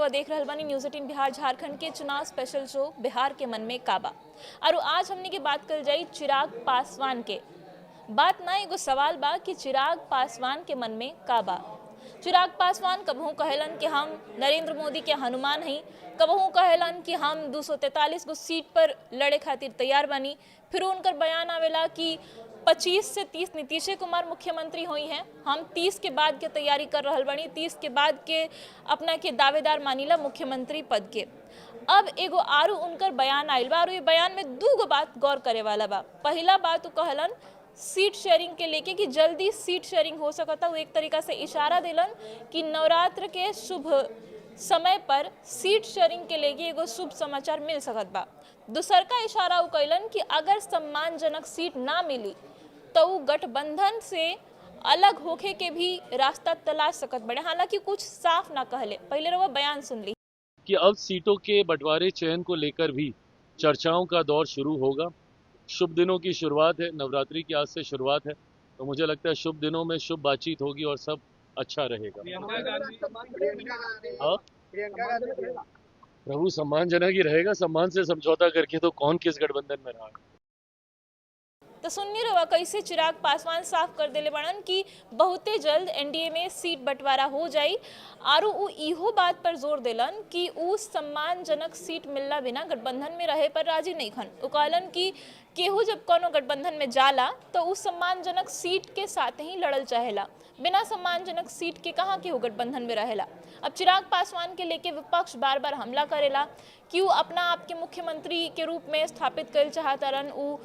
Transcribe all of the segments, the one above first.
देख रहल बानी न्यूज़ 18 बिहार झारखंड के चुनाव स्पेशल शो बिहार के मन में काबा। और आज हमने की बात कर जाई चिराग पासवान के। बात ना एगो सवाल बा कि चिराग पासवान के मन में काबा। चिराग पासवान कबहू कहलन कि हम नरेंद्र मोदी के हनुमान हई, कबहू कहलन कि हम 243 गो सीट पर लड़े खातिर तैयार बानी। फिर उनकर बयान आवेला कि 25 से 30 नीतीश कुमार मुख्यमंत्री हुई हैं, हम 30 के बाद के तैयारी कर रहल बानी, 30 के बाद के अपना के दावेदार मानिला मुख्यमंत्री पद के। अब एगो आरू उनकर बयान आइल बा और ये बयान में दू गो बात गौर करे वाला बा। पहला बात वो कहलन सीट शेयरिंग के लेके कि जल्दी सीट शेयरिंग हो सकता। वो एक तरीका से इशारा दिलन कि नवरात्र के शुभ समय पर सीट शेयरिंग के लेके एगो शुभ समाचार मिल सकत बा। दूसर का इशारा वो कैलन कि अगर सम्मानजनक सीट ना मिली तो वो गठबंधन से अलग होके के भी रास्ता तलाश सकत बड़े। हालांकि कुछ साफ ना कहले, पहले वो बयान सुन ली कि अब सीटों के बंटवारे चयन को लेकर भी चर्चाओं का दौर शुरू होगा। शुभ दिनों की शुरुआत है, नवरात्रि की आज से शुरुआत है, तो मुझे लगता है शुभ दिनों में शुभ बातचीत होगी और सब अच्छा रहेगा। प्रभु सम्मानजनक ही रहेगा, सम्मान से समझौता करके तो कौन किस गठबंधन में रहा। तो सुननी रवा कैसे चिराग पासवान साफ कर देले बड़न कि बहुते जल्द एनडीए में सीट बंटवारा हो जाई। और उ इहो बात पर जोर देलन कि उ सम्मानजनक सीट मिलला बिना गठबंधन में रहे पर राजी नहीं खन। उ कहलन कि केहू जब कोनो गठबंधन में जाला तो उस सम्मानजनक सीट के साथ ही लड़ल चाहेला, बिना सम्मानजनक सीट के कहाँ केहू गठबंधन में रहेला। अब चिराग पासवान के लेके विपक्ष बार बार हमला करेला कि वो अपना आप के मुख्यमंत्री के रूप में स्थापित कर चाहतरन। उ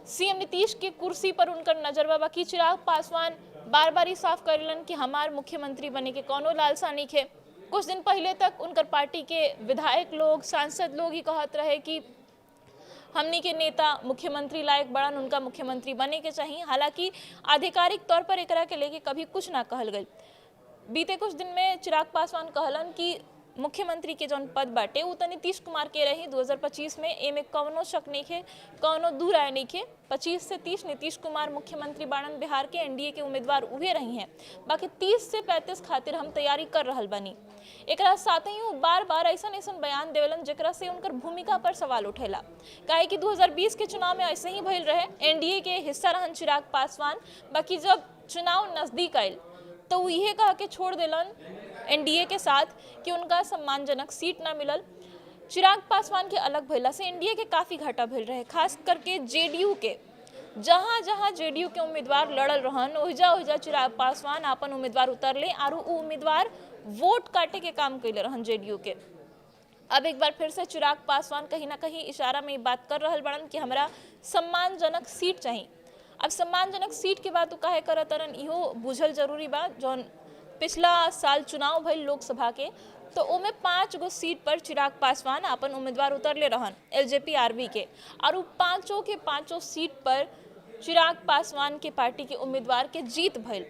सीएम नीतीश के कुर्सी पर उनकर नजर बा कि चिराग पासवान बार बार ही साफ करेलन कि हमार मुख्यमंत्री बने के कोनो लालसा नहीं है। कुछ दिन पहले तक उनकर पार्टी के विधायक लोग, सांसद लोग ही कहत रहे कि हमनी के नेता मुख्यमंत्री लायक बड़न, उनका मुख्यमंत्री बने के चाहिए। हालांकि आधिकारिक तौर पर एकरा के लेके कभी कुछ ना कहल गई। बीते कुछ दिन में चिराग पासवान कहलन कि मुख्यमंत्री के जौन पद बाटे वो तो नीतीश कुमार के रही 2025 में, एमे कौनो शक नहीं है, कौनो दू राय नहीं है। 25 से 30 नीतीश कुमार मुख्यमंत्री बाणन बिहार के एनडीए के उम्मीदवार उहे रही हैं। बाकी 30 से 35 खातिर हम तैयारी कर रहल बानी। एकरा साथ ही वो बार बार ऐसा बयान देवलन जेकरा से उनकर भूमिका पर सवाल उठेला। काहे कि 2020 के चुनाव में ऐसे ही भइल रहे, एनडीए के हिस्सा रहन चिराग पासवान। बाकी जब चुनाव नजदीक आयल तो वो यह कह के छोड़ दिलन एनडीए के साथ कि उनका सम्मानजनक सीट ना मिलल। चिराग पासवान के अलग भइला से एनडीए के काफी घाटा भइल रहे, खास करके जेडीयू के। जहां जहां जेडीयू के उम्मीदवार लड़ल रहन ओहिजा चिराग पासवान अपन उम्मीदवार उतरले और वो उम्मीदवार वोट काटे के काम कैले रहन जेडीयू के। अब एक बार फिर से चिराग पासवान कहीं ना कहीं इशारा में बात कर रहल बड़न कि हमरा सम्मानजनक सीट चाहिए। अब सम्मानजनक सीट के बात काहे करतरन इहो बुझल जरूरी बा। जौन पिछला साल चुनाव भइल लोकसभा के तो ओमे 5 गो सीट पर चिराग पासवान अपन उम्मीदवार उतरले रहन एलजेपी आरबी के, और वो पांचों के पांचों सीट पर चिराग पासवान के पार्टी के उम्मीदवार के जीत भइल।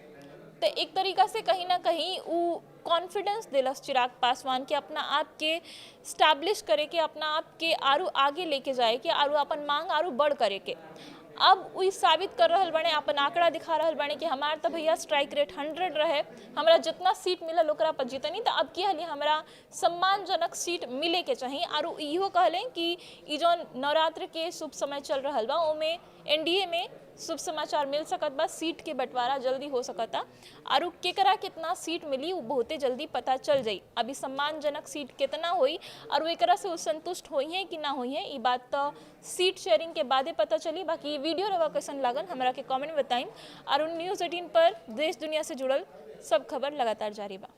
तो एक तरीका से कहीं ना कहीं वो कॉन्फिडेंस दिलस चिराग पासवान के अपना आप के स्टैब्लिश करे के, अपना आप के आरू आगे लेके जाए के, आरू अपन मांग आरू बढ़ करे के। अब वही साबित कर रहल बने, अपन आंकड़ा दिखा रहल बने कि हमार तो भैया स्ट्राइक रेट 100 रहे, हमरा जितना सीट मिलल ओकरा पर जीतनी। तो अब की हाली हमरा सम्मानजनक सीट मिले के चाहिए। और इहो कहले कि ई जौन नवरात्र के शुभ समय चल रहल बा ओमे एनडीए में शुभ समाचार मिल सकत बा, सीट के बंटवारा जल्दी हो सकता और केकरा कितना सीट मिली वो बहुते जल्दी पता चल जाई। अभी सम्मानजनक सीट कितना हुई और एकरा से संतुष्ट हुई है कि ना हुई है, ये बात तो सीट शेयरिंग के बादे पता चली। बाकी वीडियो रवा कैसन लागल हमरा के कमेंट में बताइम। और न्यूज़ 18 पर देश दुनिया से जुड़ल सब खबर लगातार जारी बा।